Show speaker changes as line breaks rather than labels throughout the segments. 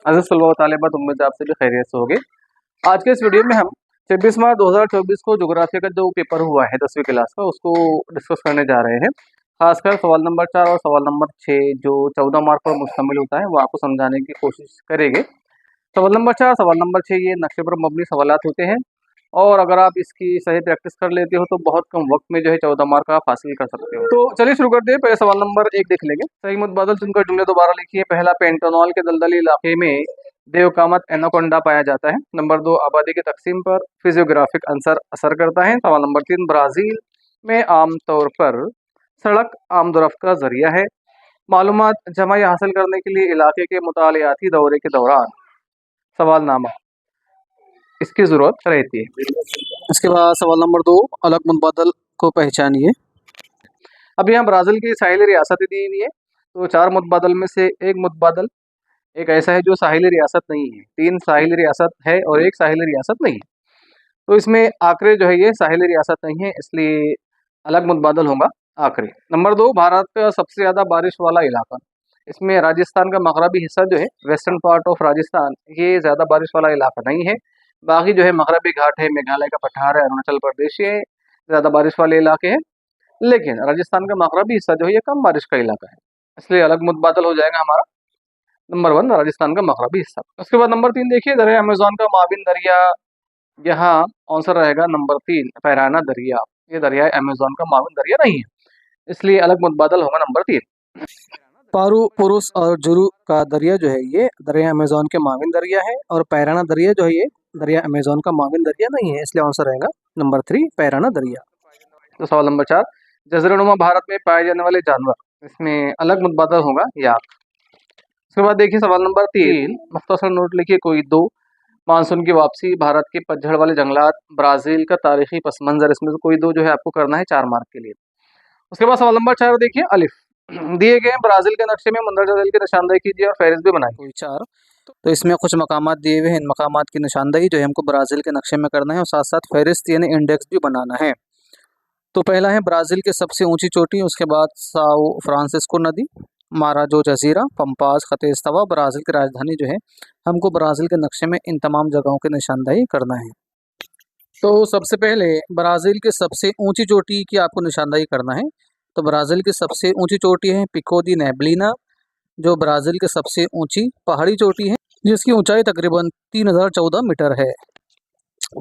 अज़ीज़ तलबा व तालिबात, उम्मीद है आप सभी खैरियत से होंगे। आज के इस वीडियो में हम 26 मार्च 2024 को जोग्राफी का जो पेपर हुआ है 10वीं क्लास का, उसको डिस्कस करने जा रहे हैं। खासकर सवाल नंबर 4 और सवाल नंबर 6 जो 14 मार्क पर मुश्तमिल होता है, वो आपको समझाने की कोशिश करेंगे। सवाल नंबर 4, सवाल नंबर 6 ये नक्शे पर मबनी सवालात होते हैं, और अगर आप इसकी सही प्रैक्टिस कर लेते हो तो बहुत कम वक्त में जो है 14 मार्क आप हासिल कर सकते हो। तो चलिए शुरू करते हैं। पहले सवाल नंबर 1 देख लेंगे। सही मुतबादल चुनकर जुमले दोबारा लिखिए। पहला, पेंटानॉल के दलदली इलाके में देवकामत एनाकोंडा पाया जाता है। नंबर 2, आबादी की तकसीम पर फिजियोग्राफिक अंसर असर करता है। सवाल नंबर 3, ब्राज़ील में आमतौर पर सड़क आमदोरफ्त का जरिया है। मालूमात जमा या हासिल करने के लिए इलाके के मुतालियाती दौरे के दौरान सवालनामा इसकी ज़रूरत रहती है। इसके बाद सवाल नंबर 2, अलग मुतबादल को पहचानिए। अब यहाँ ब्राज़ील की साहिली रियासतें दी हुई है, तो 4 मुतबादल में से एक मुतबादल एक ऐसा है जो साहिली रियासत नहीं है। 3 साहिली रियासत है और एक साहिली रियासत नहीं है, तो इसमें आखिरी जो है ये साहिली रियासत नहीं है, इसलिए अलग मुतबादल होगा आखिरी। नंबर 2, भारत का सबसे ज़्यादा बारिश वाला इलाका। इसमें राजस्थान का मगरबी हिस्सा जो है, वेस्टर्न पार्ट ऑफ राजस्थान, ये ज़्यादा बारिश वाला इलाका नहीं है। बाकी जो है मगरबी घाट है, मेघालय का पठार है, अरुणाचल प्रदेश, ये ज़्यादा बारिश वाले इलाके हैं। लेकिन राजस्थान का मगरबी हिस्सा जो है ये कम बारिश का इलाका है, इसलिए अलग मुतबादल हो जाएगा हमारा नंबर 1 राजस्थान का मगरबी हिस्सा। उसके बाद नंबर 3 देखिए, दरिया अमेज़न का माविन दरिया। यहाँ आंसर रहेगा नंबर 3, पैराना दरिया। ये दरिया अमेज़न का माविन दरिया नहीं है, इसलिए अलग मुतबादल होगा नंबर 3। पारू पुरुष और जुरू का दरिया जो है ये दरिया अमेज़न के माविन दरिया है, और पैराना दरिया जो है ये दरिया अमेज़न का माविन दरिया नहीं है, इसलिए आंसर रहेगा नंबर 3, पैराना दरिया। तो सवाल नंबर 4, जज़ीरानुमा भारत में पाए जाने वाले जानवर। इसमें अलग मुतबादल होगा याक। उसके बाद देखिए सवाल नंबर 3, मुख्तसर नोट लिखिए कोई 2। मानसून की वापसी, भारत के पतझड़ वाले जंगलात, ब्राज़ील का तारीखी पस मंज़र। इसमें से कोई 2 जो है आपको करना है 4 मार्क के लिए। उसके बाद सवाल नंबर 4 देखिए, अलिफ। दिए गए ब्राज़ील के नक्शे में मंदरजा झील की निशानदेही कीजिए और फहरिस्त भी बनाइए। कोई 4, तो इसमें कुछ मकामात दिए हुए हैं, इन मकामात की निशानदेही जो है हमको ब्राज़ील के नक्शे में करना है, और साथ साथ फहरिस्त यानी इंडेक्स भी बनाना है। तो पहला है ब्राज़ील की सबसे ऊंची चोटी, उसके बाद साओ फ्रांसिस्को नदी, माराजो जजीरा, पंपास, खतेस्तवा, ब्राज़ील की राजधानी जो है, हमको ब्राज़ील के नक्शे में इन तमाम जगहों की निशानदेही करना है। तो सबसे पहले ब्राज़ील की सबसे ऊंची चोटी की आपको निशानदेही करना है। तो ब्राज़ील की सबसे ऊंची चोटी है पिको दी नेब्लिना, जो ब्राज़ील की सबसे ऊंची पहाड़ी चोटी है, जिसकी ऊंचाई तकरीबन 3014 मीटर है।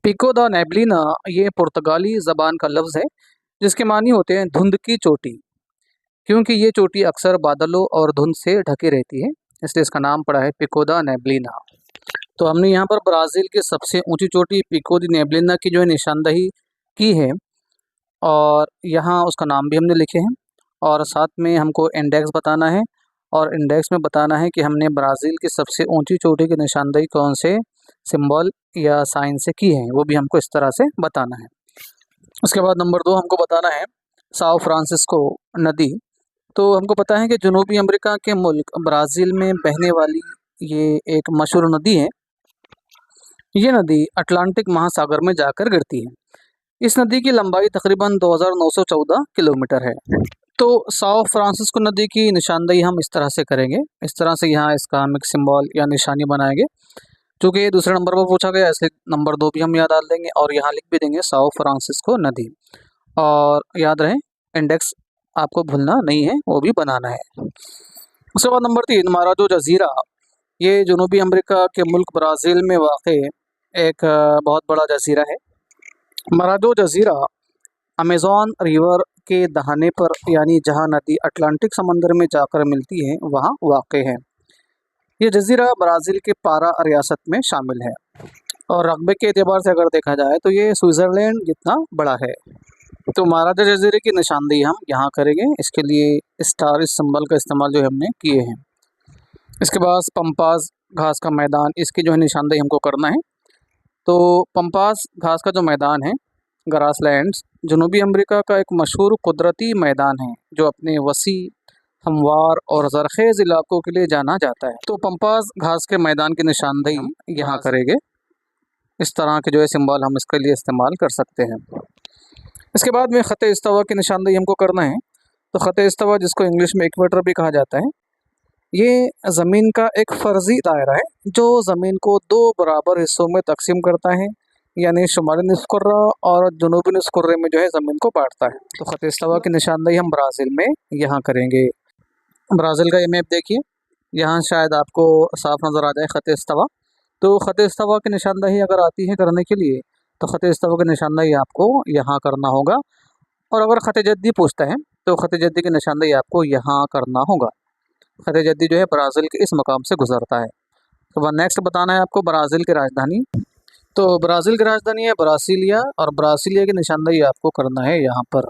पिको दा नेब्लिना ये पुर्तगाली ज़बान का लफ्ज़ है, जिसके मानी होते हैं धुंध की चोटी, क्योंकि ये चोटी अक्सर बादलों और धुंध से ढकी रहती है, इसलिए इसका नाम पड़ा है पिको दा नेब्लिना। तो हमने यहाँ पर ब्राज़ील की सबसे ऊंची चोटी पिको दी नेब्लिना की जो है निशानदेही की है, और यहाँ उसका नाम भी हमने लिखे हैं, और साथ में हमको इंडेक्स बताना है, और इंडेक्स में बताना है कि हमने ब्राज़ील की सबसे ऊंची चोटी की निशानदेही कौन से सिंबल या साइन से की है, वो भी हमको इस तरह से बताना है। उसके बाद नंबर 2 हमको बताना है साओ फ्रांसिस्को नदी। तो हमको पता है कि जनूबी अमेरिका के मुल्क ब्राज़ील में बहने वाली ये एक मशहूर नदी है। ये नदी अटलांटिक महासागर में जाकर गिरती है। इस नदी की लंबाई तकरीबन 2914 किलोमीटर है। तो साओ फ्रांसिस्को नदी की निशानदेही हम इस तरह से करेंगे, इस तरह से यहाँ इसका हम एक सिंबल या निशानी बनाएंगे। चूँकि ये दूसरे नंबर पर पूछा गया, इसलिए नंबर 2 भी हम यहाँ डाल देंगे, और यहाँ लिख भी देंगे साओ फ्रांसिस्को नदी। और याद रहे इंडेक्स आपको भूलना नहीं है, वो भी बनाना है। उसके बाद नंबर 3, माराजो जजीरा। ये जनूबी अमेरिका के मुल्क ब्राज़ील में वाक़ एक बहुत बड़ा जजीरा है। माराजो जजीरा अमेज़न रिवर के दहाने पर, यानी जहाँ नदी अटलांटिक समंदर में जाकर मिलती है, वहाँ वाक़ है। ये जजीरा ब्राज़ील के पारा रियासत में शामिल है, और रकबे के एतबार से अगर देखा जाए तो ये स्विट्ज़रलैंड जितना बड़ा है। तो माराजा जजीरे की निशानदेही हम यहाँ करेंगे, इसके लिए स्टार इस सिंबल का इस्तेमाल जो हमने किए हैं। इसके बाद पंपास घास का मैदान, इसकी जो है निशानदेही हमको करना है। तो पंपास घास का जो मैदान है, ग्रासलैंड्स, जनूबी अमेरिका का एक मशहूर कुदरती मैदान है, जो अपने वसी, हमवार और ज़रखेज़ इलाकों के लिए जाना जाता है। तो पंपास घास के मैदान की निशानदेही यहाँ करेंगे। इस तरह के जो है सिंबल हम इसके लिए इस्तेमाल कर सकते हैं। इसके बाद में ख़त इस्तवा की निशानदेही हमको करना है। तो ख़त इस्तवा, जिसको इंग्लिश में इक्वेटर भी कहा जाता है, ये ज़मीन का एक फ़र्ज़ी दायरा है जो ज़मीन को दो बराबर हिस्सों में तकसीम करता है, यानी शुमाली निस्फ़ कुर्रा और जनूबी निस्फ़ कुर्रे में जो है ज़मीन को बाँटता है। तो ख़त इस्तवा की निशानदेही हम ब्राज़ील में यहाँ करेंगे। ब्राज़ील का ये मैप देखिए, यहाँ शायद आपको साफ नज़र आ जाए ख़त इस्तवा। तो ख़त इस्तवा की निशानदेही अगर आती है करने के लिए, तो ख़त इस्तवा की निशानदेही आपको यहाँ करना होगा। और अगर ख़त जद्दी पूछता है, तो ख़त जद्दी की निशानदेही आपको यहाँ करना होगा। ख़त जद्दी जो है ब्राज़ील के इस मकाम से गुज़रता है। तो वह नेक्स्ट बताना है आपको ब्राज़ील की राजधानी। तो ब्राज़ील की राजधानी है ब्रासिलिया, और ब्रासिलिया की निशानदेही आपको करना है यहाँ पर।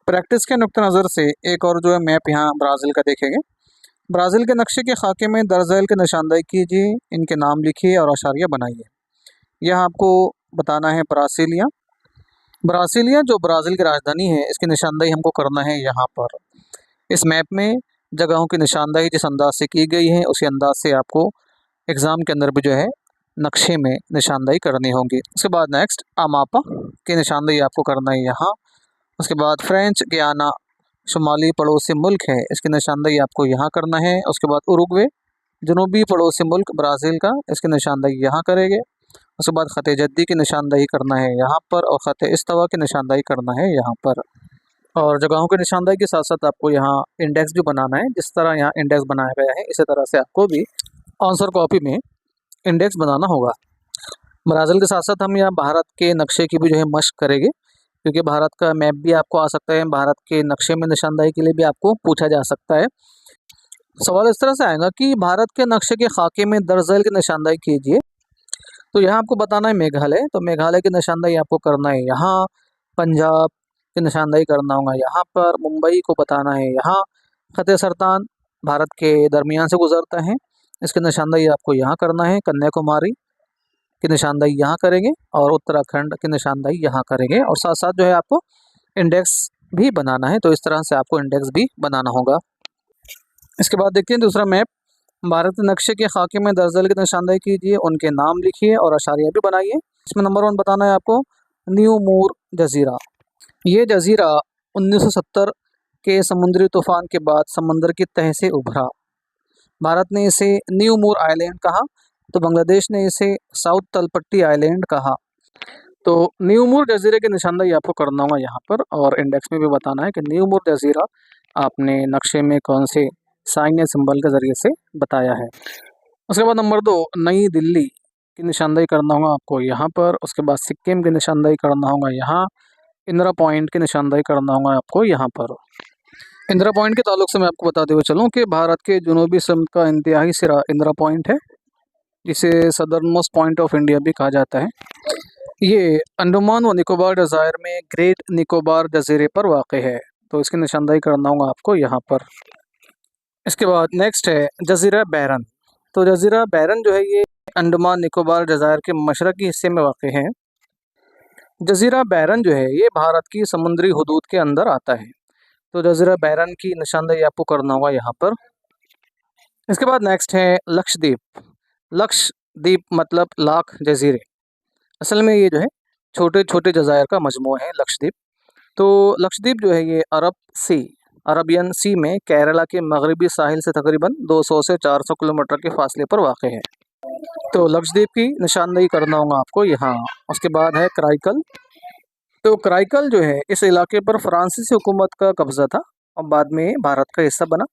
प्रैक्टिस के नुक्ते नज़र से एक और जो है मैप यहाँ ब्राज़ील का देखेंगे। ब्राज़ील के नक्शे के खाके में दरअसल की निशानदेही कीजिए, इनके नाम लिखिए और अशारिया बनाइए। यह आपको बताना है ब्रासिलिया। ब्रासिलिया जो ब्राज़ील की राजधानी है, इसकी निशानदेही हमको करना है यहाँ पर। इस मैप में जगहों की निशानदेही जिस अंदाज से की गई है, उसी अंदाज से आपको एग्ज़ाम के अंदर भी जो है नक्शे में निशानदेही करनी होगी। उसके बाद नेक्स्ट अमापा की निशानदेही आपको करना है यहाँ। उसके बाद फ्रेंच गियाना शुमाली पड़ोसी मुल्क है, इसकी निशानदेही आपको यहाँ करना है। उसके बाद उरुग्वे जनूबी पड़ोसी मुल्क ब्राज़ील का, इसकी निशानदेही यहाँ करेंगे। उसके बाद ख़त जद्दी की निशानदेही करना है यहाँ पर, और ख़त इस्तवा की निशानदेही करना है यहाँ पर। और जगहों की निशानदेही के साथ साथ आपको यहाँ इंडेक्स भी बनाना है। जिस तरह यहाँ इंडेक्स बनाया गया है, इसी तरह से आपको भी आंसर कॉपी में इंडेक्स बनाना होगा। ब्राज़ील के साथ साथ हम यहाँ भारत के नक्शे की भी जो है मशक करेंगे, क्योंकि भारत का मैप भी आपको आ सकता है। भारत के नक्शे में निशानदेही के लिए भी आपको पूछा जा सकता है। सवाल इस तरह से आएगा कि भारत के नक्शे के खाके में दरअसल की निशानदेही कीजिए। तो यहाँ आपको बताना है मेघालय, तो मेघालय की निशानदेही आपको करना है यहाँ। पंजाब की निशानदेही करना होगा यहाँ पर। मुंबई को बताना है यहाँ। ख़त सरतान भारत के दरमियान से गुजरता है, इसकी निशानदेही आपको यहाँ करना है। कन्याकुमारी की निशानदेही यहाँ करेंगे, और उत्तराखंड की निशानदेही यहाँ करेंगे। और साथ साथ जो है आपको इंडेक्स भी बनाना है, तो इस तरह से आपको इंडेक्स भी बनाना होगा। इसके बाद देखते हैं दूसरा मैप। भारत के नक्शे के खाके में दरअसल की निशानदेही कीजिए, उनके नाम लिखिए और अशारिया भी बनाइए। इसमें नंबर 1 बताना है आपको न्यू मूर जज़ीरा। ये जज़ीरा 1970 के समुद्री तूफान के बाद समंदर की तह से उभरा। भारत ने इसे न्यू मूर आइलैंड कहा, तो बांग्लादेश ने इसे साउथ तलपट्टी आइलैंड कहा। तो न्यू मूर जज़ीरे की निशानदेही आपको करना होगा यहाँ पर, और इंडेक्स में भी बताना है कि न्यू मूर जज़ीरा आपने नक्शे में कौन से साइन या सिंबल के ज़रिए से बताया है। उसके बाद नंबर 2 नई दिल्ली की निशानदेही करना होगा आपको यहाँ पर। उसके बाद सिक्किम की निशानदेही करना होगा यहाँ। इंदिरा पॉइंट की निशानदेही करना होगा आपको यहाँ पर। इंदिरा पॉइंट के ताल्लुक से मैं आपको बताते हुए चलूँ कि भारत के जनूबी सिमत का इंतहाई सिरा इंदिरा पॉइंट है, जिसे southern most point of India भी कहा जाता है। ये अंडमान व निकोबार जज़ायर में ग्रेट निकोबार जज़ीरे पर वाक़ है, तो इसकी निशानदेही करना होगा आपको यहाँ पर। इसके बाद नेक्स्ट है जज़ीरा बैरन। तो जज़ीरा बैरन जो है ये अंडमान निकोबार जज़ायर के मशरक़ी हिस्से में वाक़ है। जज़ीरा बैरन जो है ये भारत की समुद्री हदूद के अंदर आता है, तो जज़ीरा बैरन की निशानदेही आपको करना होगा यहाँ पर। इसके बाद नेक्स्ट है लक्षद्वीप। लक्षद्वीप मतलब लाख जज़ीरे। असल में ये जो है छोटे छोटे जज़ायर का मजमूआ है लक्षद्वीप। तो लक्षद्वीप जो है ये अरबियन सी में केरला के मगरबी साहिल से तकरीबन 200 से 400 किलोमीटर के फासले पर वाक़ है। तो लक्षद्वीप की निशानदेही करना होगा आपको यहाँ। उसके बाद है कराईकल। तो कराईकल जो है इस इलाके पर फ्रांसीसी हुकूमत का कब्ज़ा था और बाद में भारत का हिस्सा बना।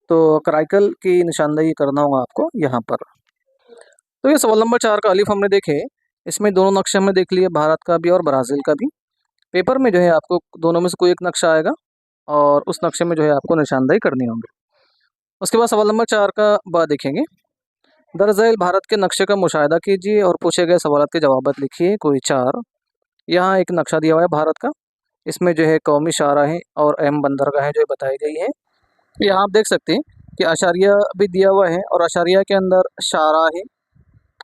तो कराईकल की निशानदेही करना होगा आपको यहाँ पर। तो ये सवाल नंबर 4 का अलिफ हमने देखे, इसमें दोनों नक्शे हमने देख लिए, भारत का भी और ब्राज़ील का भी। पेपर में जो है आपको दोनों में से कोई एक नक्शा आएगा और उस नक्शे में जो है आपको निशानदेही करनी होगी। उसके बाद सवाल नंबर 4 का बाद देखेंगे। दरअसल भारत के नक्शे का मुशाहिदा कीजिए और पूछे गए सवाल के जवाब लिखिए कोई 4। यहाँ एक नक्शा दिया हुआ है भारत का, इसमें जो है कौमी शाहराहें और अहम बंदरगाहें जो बताई गई है। यहाँ आप देख सकते हैं कि अशारिया भी दिया हुआ है, और अशारिया के अंदर शाहराहें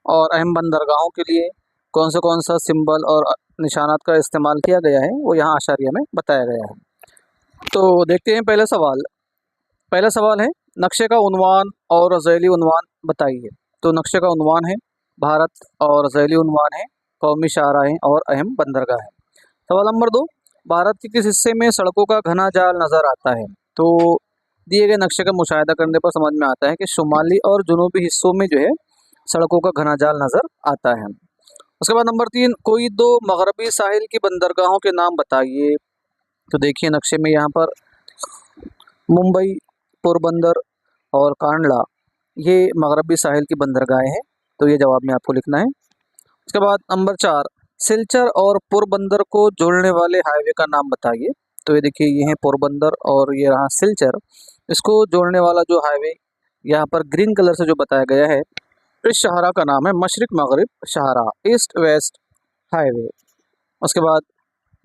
और अहम बंदरगाहों के लिए कौन सा सिंबल और निशानात का इस्तेमाल किया गया है, वो यहाँ अशारिया में बताया गया है। तो देखते हैं पहला सवाल है नक्शे का उन्वान और ज़ैली उन्वान बताइए। तो नक्शे का उन्वान है भारत और ज़ैली उन्वान है कौमी शाहराहें और अहम बंदरगाह है। सवाल नंबर 2 भारत के किस हिस्से में सड़कों का घना जाल नज़र आता है। तो दिए गए नक्शे का मुशाहिदा करने पर समझ में आता है कि शुमाली और जुनूबी हिस्सों में जो है सड़कों का घना जाल नजर आता है। उसके बाद नंबर 3, कोई दो मगरबी साहिल की बंदरगाहों के नाम बताइए। तो देखिए नक्शे में यहाँ पर मुंबई, पोरबंदर और कांडला ये मगरबी साहिल की बंदरगाहें हैं, तो ये जवाब में आपको लिखना है। उसके बाद नंबर 4, सिलचर और पोरबंदर को जोड़ने वाले हाईवे का नाम बताइए। तो ये देखिए ये है पोरबंदर और ये रहा सिलचर, इसको जोड़ने वाला जो हाईवे यहाँ पर ग्रीन कलर से जो बताया गया है, इस शाहरा का नाम है मशरिक मगरिब शाहरा, ईस्ट वेस्ट हाईवे। उसके बाद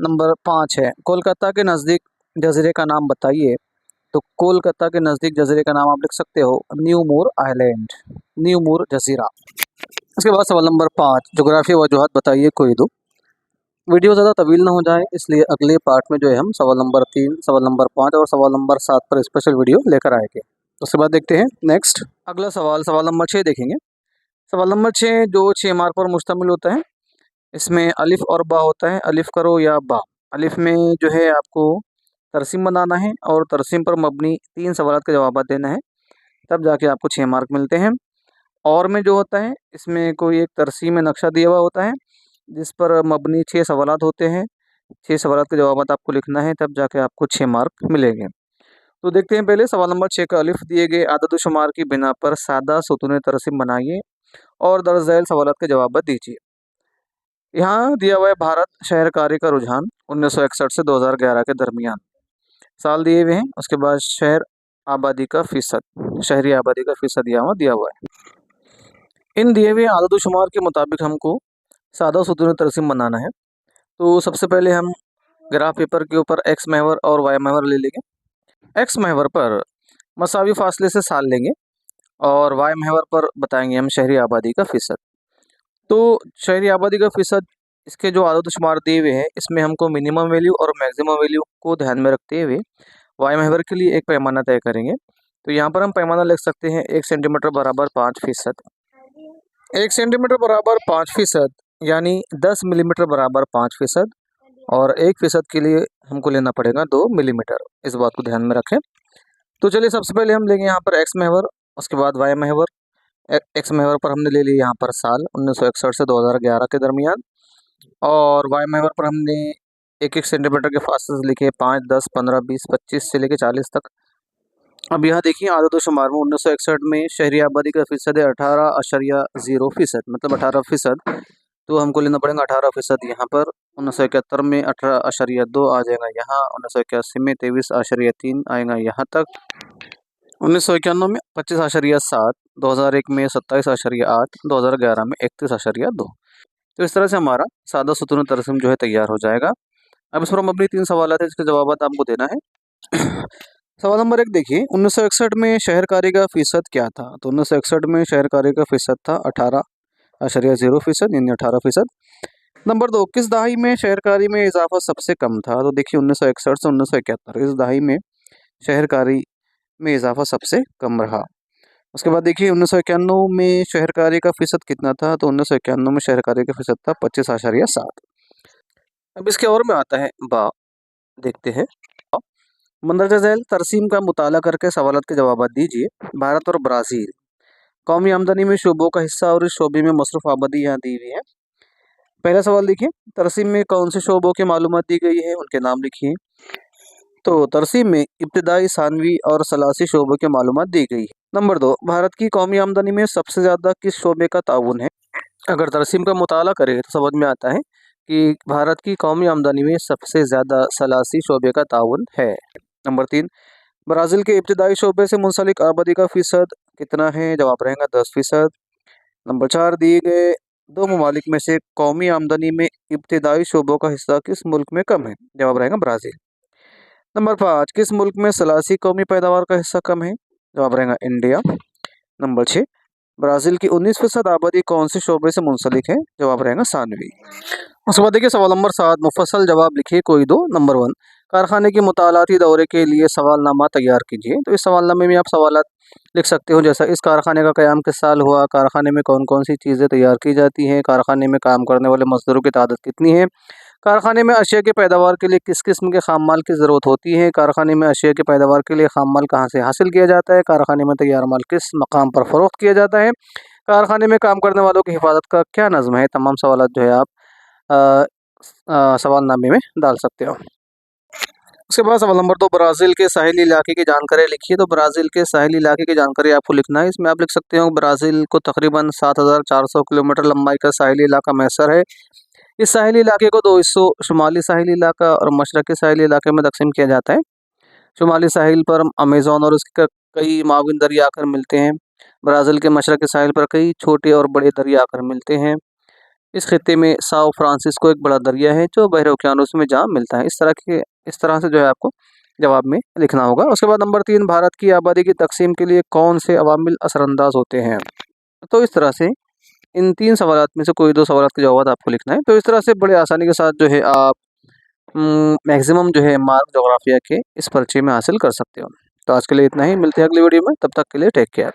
नंबर 5 है, कोलकाता के नज़दीक जजीरे का नाम बताइए। तो कोलकाता के नज़दीक जजीरे का नाम आप लिख सकते हो न्यू मूर आइलैंड, न्यू मूर जजीरा। इसके बाद सवाल नंबर 5, जोग्राफी वजूहत बताइए कोई दो। वीडियो ज़्यादा तवील ना हो जाए इसलिए अगले पार्ट में जो है हम सवाल नंबर 3, सवाल नंबर 5 और सवाल नंबर 7 पर स्पेशल वीडियो लेकर आएंगे। उसके बाद देखते हैं नेक्स्ट अगला सवाल, सवाल नंबर 6 देखेंगे। सवाल नंबर 6 जो 6 मार्क पर मुश्तमिल होता है, इसमें अलिफ और बा होता है, अलिफ करो या बा। अलिफ में जो है आपको तरसीम बनाना है और तरसीम पर मबनी 3 सवाल के जवाब देना है, तब जाके आपको 6 मार्क मिलते हैं। और में जो होता है इसमें कोई एक तरसीम में नक्शा दिया हुआ होता है जिस पर मबनी 6 सवालात होते हैं, 6 सवालात के जवाब आपको लिखना है, तब जाके आपको 6 मार्क मिलेंगे। तो देखते हैं पहले सवाल नंबर 6 का, अलिफ दिए गए आदद शुमार की बिना पर सादा सुतून तरसीम बनाइए और दर्ज झैल सवालात के जवाब दीजिए। यहाँ दिया हुआ है भारत शहरकारी का रुझान 1961 से 2011 के दरमियान, साल दिए हुए हैं। उसके बाद शहर आबादी का फीसद, शहरी आबादी का फीसद यहाँ दिया हुआ है। इन दिए हुए आदद शुमार के मुताबिक हमको सादा सुतून तरसीम बनाना है। तो सबसे पहले हम ग्राफ पेपर के ऊपर एक्स महवर और वाई महवर ले लेंगे। एक्स महवर पर मसावी फासले से साल लेंगे और वाई महवर पर बताएंगे हम शहरी आबादी का फीसद। तो शहरी आबादी का फीसद, इसके जो आदद शुमार दिए हुए हैं इसमें हमको मिनिमम वैल्यू और मैक्सिमम वैल्यू को ध्यान में रखते हुए वाई महवर के लिए एक पैमाना तय करेंगे। तो यहाँ पर हम पैमाना लिख सकते हैं 1 सेंटीमीटर बराबर 5%, 1 सेंटीमीटर बराबर 5%, यानी 10 मिलीमीटर बराबर 5%, और 1% के लिए हमको लेना पड़ेगा 2 मिलीमीटर। इस बात को ध्यान में रखें। तो चलिए सबसे पहले हम लेंगे यहाँ पर एक्स महवर, उसके बाद वाई महवर। एक्स महवर पर हमने ले लिया यहाँ पर साल 1961 से 2011 के दरमियान, और वाई महवर पर हमने 1-1 सेंटीमीटर के फासले से लिखे 5, 10, 15, 20, 25 से लेके 40 तक। अब यहाँ देखिए आदद शुमार में 1961 में शहरी आबादी का फीसद है 18.0%, मतलब 18%। तो हमको लेना पड़ेगा 18% यहाँ पर। 1971 में 18.2 आ जाएगा यहाँ, 1981 में 23.3 आएगा यहाँ तक, 1991 में 25.7, 2001 में 27.8, 2011 में 31.2। तो इस तरह से हमारा सादा सुतून तरसीम जो है तैयार हो जाएगा। अब इस पर हम अपनी 3 सवाल है इसके जवाब आपको देना है। सवाल नंबर 1 देखिए, 1961 में शहरकारी का फीसद क्या था। तो 1961 में शहरकारी का फीसद था 18.0%, यानी 18%। नंबर 2, किस दहाई में शहरकारी में इजाफा सबसे कम था। तो देखिए 1961 से 1971 इस दहाई में शहरकारी में इजाफा सबसे कम रहा। उसके बाद देखिए 1991 में शहरकारी का फीसद कितना था। तो 1991 में शहरकारी का फीसद था 25.7। अब इसके और में आता है बा, देखते हैं। मंदरजा झैल तरसीम का मुताला करके सवालत के जवाब दीजिए। भारत और ब्राज़ील कौमी आमदनी में शोबों का हिस्सा और इस शोबे में मसरूफ आबादी यहाँ दी हुई है। पहला सवाल देखिए, तरसीम में कौन से शोबों की मालूमात दी गई है, उनके नाम लिखिए। तो तरसीम में इब्तदाई, सानवी और सलासी शोबों की मालूमात दी गई है। नंबर 2, भारत की कौमी आमदनी में सबसे ज़्यादा किस शोबे का ताउन है। अगर तरसीम का मुताला करें तो समझ में आता है कि भारत की कौमी आमदनी में सबसे ज़्यादा सलासी शोबे का ताउन है। नंबर 3, ब्राज़ील के इब्तदाई शोबे से मुंसलिक आबादी का फीसद कितना है। जवाब रहेगा 10%। नंबर 4, दिए गए 2 ममालिक में से कौमी आमदनी में इब्तदाई शोबों का हिस्सा किस मुल्क में कम है। जवाब रहेगा ब्राज़ील। नंबर 5, किस मुल्क में सलासी कौमी पैदावार का हिस्सा कम है। जवाब रहेगा इंडिया। नंबर 6, ब्राज़ील की 19% आबादी कौन से शोबे से मुंसलिक है। जवाब रहेगा सानवी। उसके बाद देखिए सवाल नंबर 7, मुफस्सल जवाब लिखिए कोई दो। नंबर 1, कारखाने के मुतालाती दौरे के लिए सवालनामा तैयार कीजिए। तो इस सवालनामे में आप सवालात लिख सकते हो, जैसा इस कारखाने का क़याम किस साल हुआ, कारखाने में कौन कौन सी चीज़ें तैयार की जाती हैं, कारखाने में काम करने वाले मज़दूरों की तादाद कितनी है, कारखाने में अशिया की पैदावार के लिए किस किस्म के खाम माल की ज़रूरत होती है, कारखाने में अशिया की पैदावार के लिए खाम माल कहाँ से हासिल किया जाता है, कारखाने में तैयार माल किस मकाम पर फ़रोख्त किया जाता है, कारखाने में काम करने वालों की हिफाजत का क्या नज़्म है। तमाम सवालात जो है आप सवालनामे में डाल सकते हो। उसके बाद सवाल नंबर 2, ब्राज़ील के साहिली इलाके की जानकारी लिखिए। तो ब्राज़ील के साहिली इलाके की जानकारी आपको लिखना है। इसमें आप लिख सकते हो ब्राज़ील को तकरीबन 7400 किलोमीटर लंबाई का साहिली इलाका मैसर है। इस साहिली इलाके को दो हिस्सों, शुमाली साहिली इलाका और मशरक़ी साहिली इलाके में तकसीम किया जाता है। शुमाली साहिल पर अमेज़न और उसके कई माविन दरिया आकर मिलते हैं। ब्राज़ील के मशरक़ी साहिल पर कई छोटे और बड़े दरिया आकर मिलते हैं। इस खित्ते में साओ फ्रांसिस्को एक बड़ा दरिया है जो बहरे ओकियानूस में जा मिलता है। इस तरह से जो है आपको जवाब में लिखना होगा। उसके बाद नंबर 3, भारत की आबादी की तकसीम के लिए कौन से अवामिल असरअंदाज होते हैं। तो इस तरह से इन 3 सवालात में से कोई 2 सवालात के जवाब आपको लिखना है। तो इस तरह से बड़े आसानी के साथ जो है आप मैक्सिमम जो है मार्क जोग्राफिया के इस पर्चे में हासिल कर सकते हो। तो आज के लिए इतना ही, मिलते हैं अगली वीडियो में, तब तक के लिए टेक केयर।